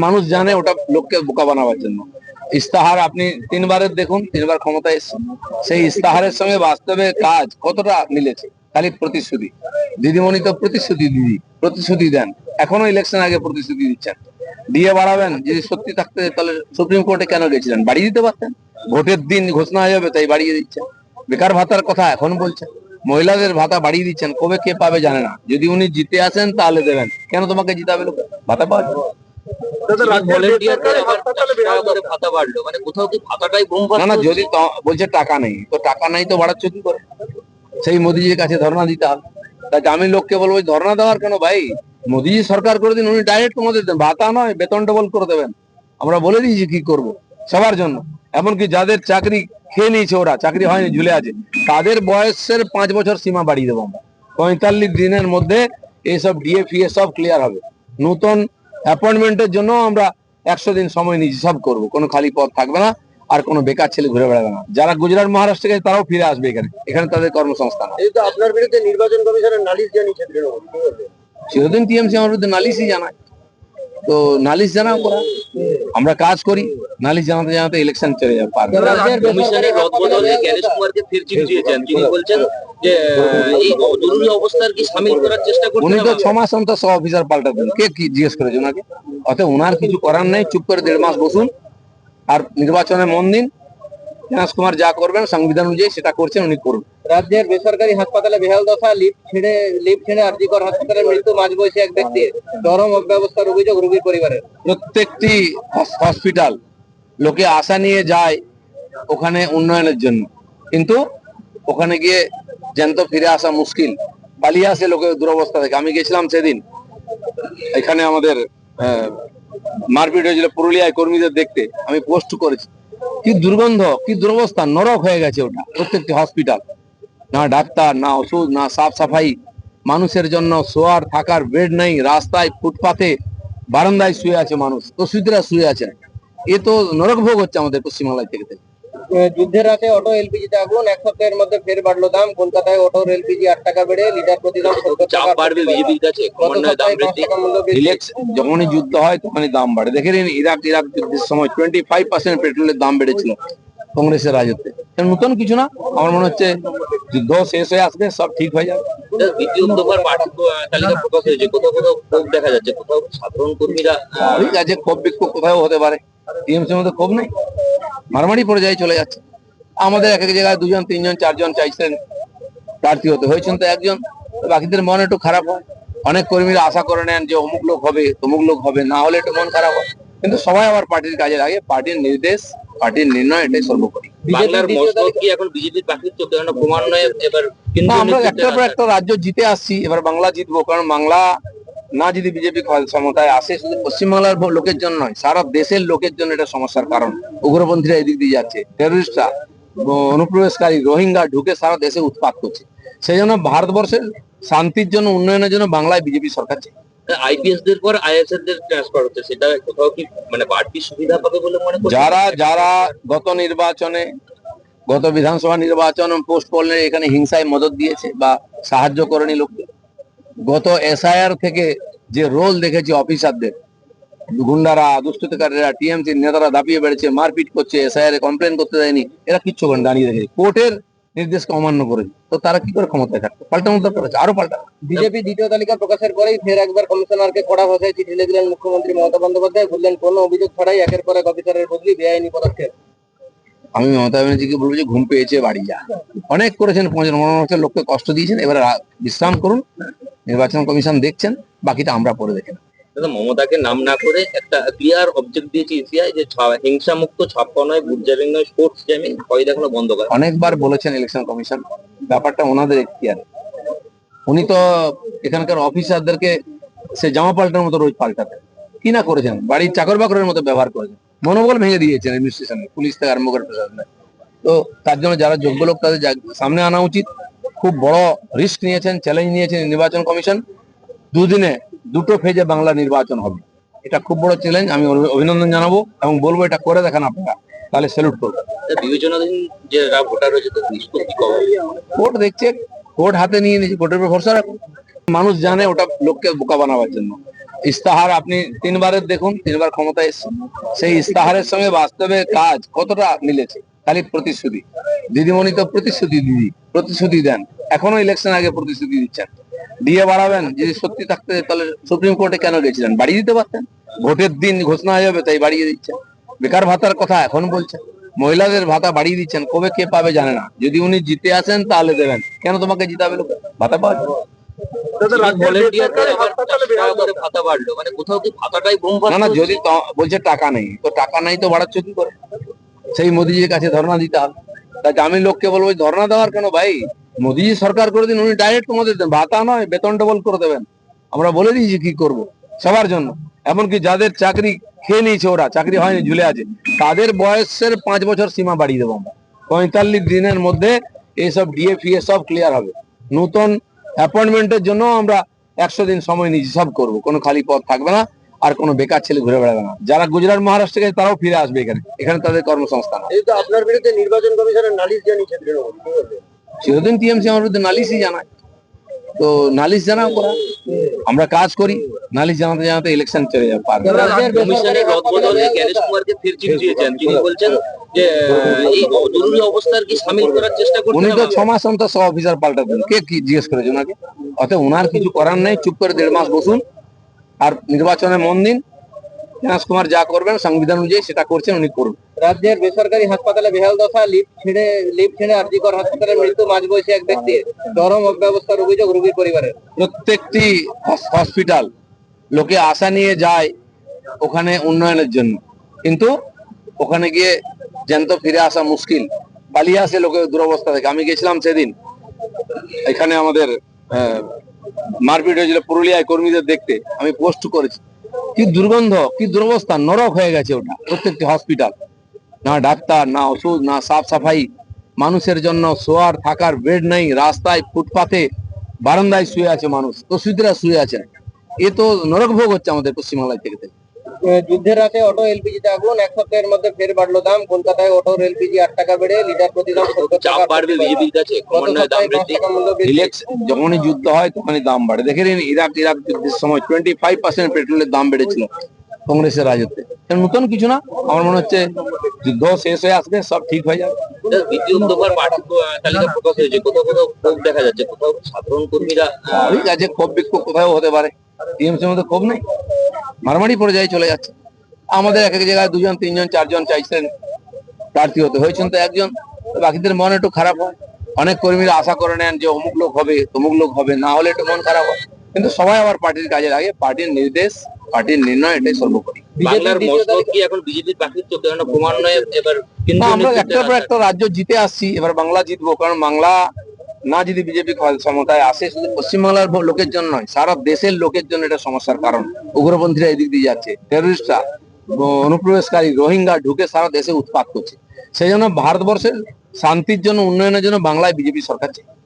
মানুষ জানে ওটা লোককে বোকা বানাবার জন্য। ইস্তাহার আপনি তিনবারের দেখুন, তিনবার ক্ষমতায় এসছে, সেই ইস্তাহারের সঙ্গে বাস্তবে কাজ কতটা মিলেছে। খালি প্রতিশ্রুতি। দিদিমণি তো প্রতিশ্রুতি দেন, এখনো ইলেকশন আগে প্রতিশ্রুতি দিচ্ছেন। দিয়ে বাড়াবেন, যদি সত্যি থাকতে তাহলে সুপ্রিম কোর্টে কেন গেছিলেন? বাড়িয়ে দিতে পারতেন। ভোটের দিন ঘোষণা হয়ে যাবে তাই বাড়িয়ে দিচ্ছেন। বেকার ভাতার কথা এখন বলছেন, মহিলাদের ভাতা বাড়িয়ে দিচ্ছেন, কবে কে পাবে জানে না। যদি উনি জিতে আসেন তাহলে দেবেন, কেন তোমাকে জিতাবে লোক? ভাতা পাওয়া যাবে না। যদি বলছে টাকা নেই, তো টাকা নাই তো বাড়াচ্ছ কি করে? সেই মোদিজির কাছে ধর্ণা দিতে হবে। তাই আমি লোককে বলবো ধর্ণা দেওয়ার কেন ভাই? মোদিজি সরকার করে দিন, উনি ডাইরেক্ট তোমাদের দেন, ভাতা নয় বেতন ডবল করে দেবেন। আমরা বলে দিয়েছি কি করব সবার জন্য। এমনকি যাদের চাকরি খেয়ে নিয়েছে, ওরা চাকরি হয়নি ঝুলে আছে, তাদের বয়সের 5 বছর সীমা বাড়িয়ে দেবো আমরা। 45 দিনের মধ্যে এইসব ডিএফিএ সব ক্লিয়ার হবে। নতুন অ্যাপয়েন্টমেন্টের জন্য আমরা 100 দিন সময় নিয়েছি, সব করব। কোনো খালি পদ থাকবে না, আর কোনো বেকার ছেলে ঘুরে বেড়াবে না। যারা গুজরাট মহারাষ্ট্র গেছে তারাও ফিরে আসবে এখানে, এখানে তাদের কর্মসংস্থান। আপনার বিরুদ্ধে নির্বাচন কমিশনের নালিশ জানিয়েছে চিরদিন টিএমসি আমার বিরুদ্ধে নালিশই জানায়, তো নালিশ জানাও করা, আমরা কাজ করি। নালিশ জানাতে জানাতে ইলেকশন চলে যাবে। উনি তো 6 মাস অন্তর সব অফিসার পাল্টাতেন, কে কি জিজ্ঞেস করেছে ওনাকে? অতএব ওনার কিছু করার নেই, চুপ করে 1.5 মাস বসুন আর নির্বাচনে মন দিন। জ্ঞানেশ কুমার যা করবেন সংবিধান অনুযায়ী সেটা করছেন, উনি করুন। রাজ্যের বেসরকারি হাসপাতালে বেহাল দশা, লিফট ছেড়ে আরজিকর হাসপাতালে মৃত্যু মাঝবয়সী এক ব্যক্তির, চরম অব্যবস্থার অভিযোগ রোগীর পরিবারের। প্রত্যেকটি হসপিটাল লোকে আশা নিয়ে যায় ওখানে উন্নয়নের জন্য, কিন্তু ওখানে গিয়ে জ্যান্ত ফিরে আসা মুশকিল, পালিয়ে আসে লোকের দুরবস্থা থেকে। আমি গেছিলাম সেদিন, এখানে আমাদের মারপিট হয়েছিল পুরুলিয়ায় কর্মীদের দেখতে, আমি পোস্ট করেছি। কি দুর্গন্ধ, কি দুরবস্থা, নরক হয়ে গেছে ওটা। প্রত্যেকটি হসপিটাল, না ডাক্তার, না ওষুধ, না সাফ সাফাই। মানুষের জন্য শোয়ার থাকার বেড নেই, রাস্তায় ফুটপাতে বারান্দায় শুয়ে আছে মানুষ, প্রসূতিরা শুয়ে আছেন। এ তো নরক ভোগ হচ্ছে আমাদের পশ্চিমবাংলায় থেকে। যুদ্ধের রাতে অটো এলপিজিতে আগুন, 1 সপ্তাহের মধ্যে ফের বাড়লো দাম। কলকাতায় অটোর এলপিজি 8 টাকা বেড়ে লিটার প্রতি দাম 70 টাকা বাড়বে বিজেপির কাছে। যখনই যুদ্ধ হয় তখনই দাম বাড়ে। দেখে নিন ইরাক যুদ্ধের সময় 25% পেট্রোলের দাম বেড়েছিল কংগ্রেসের রাজত্বে। নতুন কিছু না, আমার মনে হচ্ছে যুদ্ধ শেষ হয়ে আসবে, সব ঠিক হয়ে যাবে। দ্বিতীয় দফার প্রার্থী তালিকা প্রকাশ হয়েছে, কোথাও কোথাও ক্ষোভ দেখা যাচ্ছে, কোথাও সাধারণ কর্মীরা। ঠিক আছে, ক্ষোভ বিক্ষোভ কোথাও হতে পারে, টিএমসির মধ্যে ক্ষোভ নেই, মারামারি পর্যায়ে চলে যাচ্ছে। আমাদের এক এক জায়গায় 2 জন 3 জন 4 জন চাইছেন প্রার্থী হতে, হয়েছেন তো একজন, বাকিদের মন একটু খারাপ হয়। অনেক কর্মীরা আশা করে নেন যে অমুক লোক হবে তমুক লোক হবে, না হলে একটু মন খারাপ হয়। কিন্তু সবাই আবার পার্টির কাজে লাগে, পার্টির নির্দেশ, পার্টির নির্ণয়, এটাই সর্বোপরি। বাংলার মসনদ কি এখন বিজেপির পাখির চোখে? কারণ ক্রমান্বয়ে এবার কিন্তু আমরা একটার পর একটা রাজ্য জিতে আসছি, এবার বাংলা জিতবো। কারণ বাংলা না যদি বিজেপি ক্ষমতায় আসে, শুধু পশ্চিমবাংলার লোকের জন্য নয়, সারা দেশের লোকের জন্য এটা সমস্যার কারণ। উগ্রপন্থীরা এদিক দিয়ে যাচ্ছে, টেররিস্টরা, অনুপ্রবেশকারী রোহিঙ্গা ঢুকে সারা দেশে উৎপাত করছে। সেই জন্য ভারতবর্ষের শান্তির জন্য, উন্নয়নের জন্য বাংলায় বিজেপি সরকার চাই। আইপিএস দের পর আইএসএস দের ট্রান্সফার হচ্ছে, সেটা কোথাও কি মানে বাড়তি সুবিধা পাবে বলে মনে করছেন? যারা গত নির্বাচনে, গত বিধানসভা নির্বাচন পোস্ট পোলে এখানে হিংসায় মদত দিয়েছে বা সাহায্য করেনি লোককে, গত এসআইআর থেকে যে রোল দেখেছি অফিসারদের, গুন্ডারা, দুষ্কৃতকারীরা, টিএমসি নেতারা দাপিয়ে বেড়েছে, মারপিট করছে, এসআইআর কমপ্লেন করতে দেয়নি, এরা কিচ্ছু করেন, দাঁড়িয়ে দেখে কোর্টের নির্দেশকে অমান্য করেছে। তো তারা কি করে ক্ষমতায় থাকতো? পাল্টানো দরকার আছে, আরো পাল্টা। বিজেপি দ্বিতীয় তালিকা প্রকাশের পরেই ফের একবার কমিশনারকে কড়া ভাষায় চিঠি লিখলেন মুখ্যমন্ত্রী মমতা বন্দ্যোপাধ্যায়। বললেন, কোনো অভিযোগ ছাড়াই একের পর এক অফিসারের বদলি, বেআইনি পদক্ষেপ। আমি মমতা ব্যানার্জিকে বলবো যে ঘুম পেয়েছে, বাড়ি যা। অনেক করেছেন, 15 লোককে কষ্ট দিয়েছেন, এবার বিশ্রাম করুন। নির্বাচন কমিশন দেখছেন, বাকিটা আমরা পরে দেখে নেব। মমতাকে নাম না করে একটা ক্লিয়ার অবজেক্ট দিয়েছে ইসিআই যে হিংসা মুক্ত, ছাপ্পা নয়, বুথ জ্যামিং নয়, স্পোর্টস জ্যামিং, ভয় দেখানো বন্ধ করে। অনেকবার বলেছেন ইলেকশন কমিশন, ব্যাপারটা ওনাদের এখতিয়ারে। উনি তো এখানকার অফিসারদেরকে সে জামা পাল্টার মতো রোজ পাল্টাতেন, কি না করেছেন, বাড়ির চাকর বাকরের মতো ব্যবহার করেছেন, মনোবল ভেঙে দিয়েছেন অ্যাডমিনিস্ট্রেশনে, পুলিশ থেকে আরম্ভ করে প্রশাসনে। তো তার জন্য যারা যোগ্য লোক তাদের সামনে আনা উচিত। খুব বড় রিস্ক নিয়েছেন, চ্যালেঞ্জ নিয়েছেন নির্বাচন কমিশন। 2 দিনে 2টো ফেজে বাংলা নির্বাচন হবে, এটা খুব বড় চ্যালেঞ্জ। আমি অভিনন্দন জানাবো এবং বলবো এটা করে দেখান আপনারা, তাহলে স্যালুট করবো। বিবেচনাধীন যে ভোটার রয়েছে, তো নিষ্পত্তি কবে? কোর্ট দেখছে, কোর্ট হাতে নিয়ে নিয়েছে, কোর্টের উপর ভরসা রাখুন। মানুষ জানে ওটা লোককে বোকা বানাবার জন্য। ইস্তাহার আপনি তিনবারের দেখুন, তিনবার ক্ষমতায় এসছে, সেই ইস্তাহারের সঙ্গে বাস্তবে কাজ কতটা মিলেছে? খালি প্রতিশ্রুতি। দিদিমণি তো প্রতিশ্রুতি দেন, এখনো ইলেকশন আগে প্রতিশ্রুতি দিচ্ছেন। দিয়ে বাড়াবেন, যদি সত্যি থাকতে তাহলে সুপ্রিম কোর্টে কেন গেছিলেন? বাড়িয়ে দিতে পারতেন। ভোটের দিন ঘোষণা হয়ে যাবে তাই বাড়িয়ে দিচ্ছেন। বেকার ভাতার কথা এখন বলছেন, মহিলাদের ভাতা বাড়িয়ে দিচ্ছেন, কবে কে পাবে জানে না। যদি উনি জিতে আসেন তাহলে দেবেন, কেন তোমাকে জিতাবে লোক? ভাতা পাওয়া যাবে। না না, যদি বলছে টাকা নেই, তো টাকা নাই তো বাড়াচ্ছ কি করে? সেই মোদিজির কাছে ধর্ণা দিতে হবে। তাই আমি লোককে বলবো ধর্ণা দেওয়ার কেন ভাই? মোদিজি সরকার করে দিন, উনি ডাইরেক্ট তোমাদের দেন, ভাতা নয় বেতন ডবল করে দেবেন। আমরা বলে দিয়েছি কি করব সবার জন্য। এমনকি যাদের চাকরি খেয়ে নিয়েছে, ওরা চাকরি হয়নি ঝুলে আছে, তাদের বয়সের 5 বছর সীমা বাড়িয়ে দেবো আমরা। 45 দিনের মধ্যে এইসব ডিএ সব ক্লিয়ার হবে। নতুন অ্যাপয়েন্টমেন্টের জন্য আমরা 100 দিন সময় নিয়েছি, সব করব। কোনো খালি পদ থাকবে না, আর কোনো বেকার ছেলে ঘুরে বেড়াবে না। যারা গুজরাট মহারাষ্ট্র গেছে তারাও ফিরে আসবে এখানে, এখানে তাদের কর্মসংস্থান হবে। এই তো আপনার বিরুদ্ধে নির্বাচন কমিশনের নালিশ জানিয়েছে তৃণমূল, কি বলবেন? চিরদিন টিএমসি আমার বিরুদ্ধে নালিশই জানায়, তো নালিশ জানাও করা, আমরা কাজ করি। নালিশ জানাতে জানাতে ইলেকশন চলে যাবে, পারবে। কমিশনের রদবদলে জ্ঞানেশ কুমারকে ফের চিঠি দিয়েছেন, তিনি বলছেন যে এই জরুরি অবস্থার কি শামিল করার চেষ্টা করছেন। উনি তো 6 মাস অন্তর সব অফিসার পাল্টাতেন, কে কি জিজ্ঞেস করেছে ওনাকে? অতএব ওনার কিছু করার নেই, চুপ করে 1.5 মাস বসুন আর নির্বাচনে মন দিন। জ্ঞানেশ কুমার যা করবেন সংবিধান অনুযায়ী সেটা করছেন, উনি করুন। রাজ্যের বেসরকারি হাসপাতালে বেহাল দশা, লিফট ছেড়ে আরজিকর হাসপাতালে মৃত্যু মাঝবয়সী এক ব্যক্তির, চরম অব্যবস্থার অভিযোগ রোগীর পরিবারের। প্রত্যেকটি হসপিটাল লোকে আশা নিয়ে যায় ওখানে উন্নয়নের জন্য, কিন্তু ওখানে গিয়ে জ্যান্ত ফিরে আসা মুশকিল, পালিয়ে আসে লোকের দুরবস্থা থেকে। আমি গেছিলাম সেদিন, এখানে আমাদের মারপিট হয়েছিল পুরুলিয়ায় কর্মীদের দেখতে, আমি পোস্ট করেছি। কি দুর্গন্ধ, কি দুরবস্থা, নরক হয়ে গেছে ওটা। প্রত্যেকটি হসপিটাল, না ডাক্তার, না ওষুধ, না সাফ সাফাই, মানুষের জন্য শোয়ার থাকার বেড নেই, রাস্তায় ফুটপাতে বারান্দায় শুয়ে আছে মানুষ, অসুবিধারা শুয়ে আছেন। এ তো নরক ভোগ হচ্ছে আমাদের পশ্চিমবাংলায় থেকে। যুদ্ধের রাতে অটো এলপিজিতে আগুন, 1 সপ্তাহের মধ্যে ফের বাড়লো দাম। কলকাতায় অটোর এলপিজি 8 টাকা বেড়ে লিটার প্রতি দাম 70 টাকা বাড়বে বিজেপির কাছে। যখনই যুদ্ধ হয় তখনই দাম বাড়ে। দেখে নিন ইরাক যুদ্ধের সময় 25% পেট্রোলের দাম বেড়েছিল কংগ্রেসের রাজত্বে। নতুন কিছু না, আমার মনে হচ্ছে যুদ্ধ শেষ হয়ে আসবে, সব ঠিক হয়ে যাবে। দ্বিতীয় দফার প্রার্থী তালিকা প্রকাশ হয়েছে, কোথাও কোথাও ক্ষোভ দেখা যাচ্ছে, কোথাও সাধারণ কর্মীরা। ঠিক আছে, ক্ষোভ বিক্ষোভ কোথাও হতে পারে, টিএমসির মধ্যে ক্ষোভ নেই, মারামারি পড়ে যায়, চলে যাচ্ছে। আমাদের এক এক জায়গায় 2 জন 3 জন 4 জন চাইছেন প্রার্থী হতে, হয়েছেন তো একজন, বাকিদের মন একটু খারাপ হয়। অনেক কর্মীরা আশা করে নেন যে অমুক লোক হবে, তমুক লোক হবে, না হলে একটু মন খারাপ হয়। কিন্তু সবাই আবার পার্টির কাজে লাগে, পার্টির নির্দেশ, পার্টির নির্ণয়, এটাই সর্বোপরি। বাংলার মসনদ কি এখন বিজেপির প্রার্থীত্ব, কারণ ক্রমান্বয়ে এবার আমরা একটার পর একটা রাজ্য জিতে আসছি, এবার বাংলা জিতবো। কারণ বাংলা না যদি বিজেপি ক্ষমতায় আসে, শুধু পশ্চিমবাংলার লোকের জন্য নয়, সারা দেশের লোকের জন্য এটা সমস্যার কারণ। উগ্রপন্থীরা এদিক দিয়ে যাচ্ছে, টেররিস্টরা, অনুপ্রবেশকারী রোহিঙ্গা ঢুকে সারা দেশে উৎপাত করছে। সেই জন্য ভারতবর্ষের শান্তির জন্য, উন্নয়নের জন্য বাংলায় বিজেপি সরকার চাই।